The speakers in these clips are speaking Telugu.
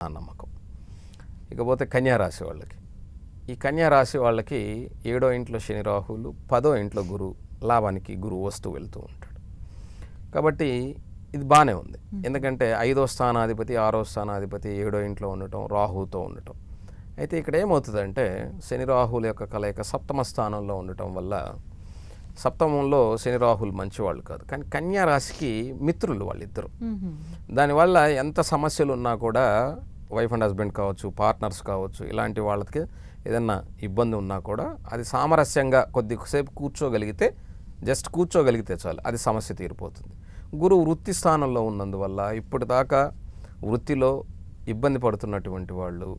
నా నమ్మకం. ఇకపోతే కన్యారాశి వాళ్ళకి, ఈ కన్యారాశి వాళ్ళకి 7వ ఇంట్లో శని రాహువులు, 10వ ఇంట్లో గురువు, లాభానికి గురువు వస్తూ వెళ్తూ ఉంటాడు. కాబట్టి ఇది బాగానే ఉంది. ఎందుకంటే 5వ స్థానాధిపతి, 6వ స్థానాధిపతి 7వ ఇంట్లో ఉండటం, రాహువుతో ఉండటం. అయితే ఇక్కడ ఏమవుతుందంటే శని రాహువుల యొక్క కలయిక సప్తమ స్థానంలో ఉండటం వల్ల, సప్తమంలో శని రాహువులు మంచివాళ్ళు కాదు, కానీ కన్యా రాశికి మిత్రులు వాళ్ళిద్దరు. దానివల్ల ఎంత సమస్యలు ఉన్నా కూడా వైఫ్ అండ్ హస్బెండ్ కావచ్చు, పార్ట్నర్స్ కావచ్చు, ఇలాంటి వాళ్ళకి ఏదన్నా ఇబ్బంది ఉన్నా కూడా అది సామరస్యంగా కొద్దిసేపు కూర్చోగలిగితే, జస్ట్ కూర్చోగలిగితే చాలు, అది సమస్య తీరిపోతుంది. గురువు వృత్తి స్థానంలో ఉన్నందువల్ల ఇప్పటిదాకా వృత్తిలో ఇబ్బంది పడుతున్నటువంటి వాళ్ళు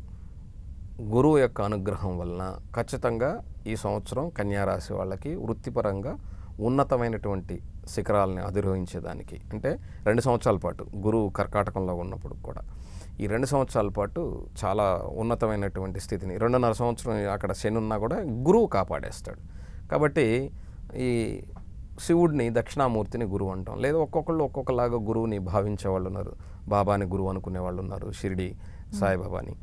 గురువు యొక్క అనుగ్రహం వలన ఖచ్చితంగా ఈ సంవత్సరం కన్యారాశి వాళ్ళకి వృత్తిపరంగా ఉన్నతమైనటువంటి శిఖరాలని అధిరోహించేదానికి, అంటే 2 సంవత్సరాల పాటు గురువు కర్కాటకంలో ఉన్నప్పుడు కూడా ఈ 2 సంవత్సరాల పాటు చాలా ఉన్నతమైనటువంటి స్థితిని, 2.5 సంవత్సరం అక్కడ శని ఉన్నా కూడా గురువు కాపాడేస్తాడు. కాబట్టి ఈ శివుడిని, దక్షిణామూర్తిని గురువు అంటాం. లేదా ఒక్కొక్కళ్ళు ఒక్కొక్కలాగా గురువుని భావించే వాళ్ళు ఉన్నారు. బాబాని గురువు అనుకునే వాళ్ళు ఉన్నారు, షిరిడి సాయిబాబాని,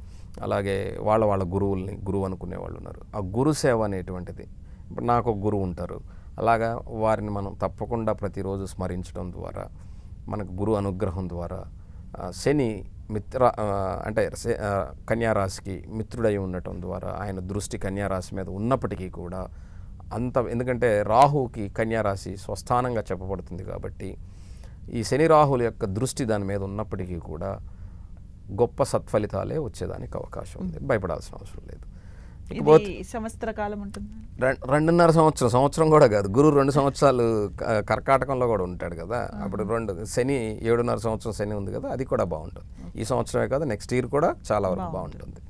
అలాగే వాళ్ళ గురువుల్ని గురువు అనుకునే వాళ్ళు ఉన్నారు. ఆ గురు సేవ అనేటువంటిది, ఇప్పుడు నాకు ఒక గురువు ఉంటారు, అలాగా వారిని మనం తప్పకుండా ప్రతిరోజు స్మరించడం ద్వారా, మనకు గురు అనుగ్రహం ద్వారా శని అంటే కన్యారాశికి మిత్రుడై ఉండటం ద్వారా ఆయన దృష్టి కన్యారాశి మీద ఉన్నప్పటికీ కూడా ఎందుకంటే రాహుకి కన్యారాశి స్వస్థానంగా చెప్పబడుతుంది కాబట్టి ఈ శని రాహుల యొక్క దృష్టి దాని మీద ఉన్నప్పటికీ కూడా గొప్ప సత్ఫలితాలే వచ్చేదానికి అవకాశం ఉంది. భయపడాల్సిన అవసరం లేదు. సంవత్సర కాలం ఉంటుంది, 2.5 సంవత్సరం కూడా కాదు. గురువు 2 సంవత్సరాలు కర్కాటకంలో కూడా ఉంటాడు కదా, అప్పుడు శని 7.5 సంవత్సరం శని ఉంది కదా, అది కూడా బాగుంటుంది. ఈ సంవత్సరమే కాదు, నెక్స్ట్ ఇయర్ కూడా చాలా వరకు బాగుంటుంది.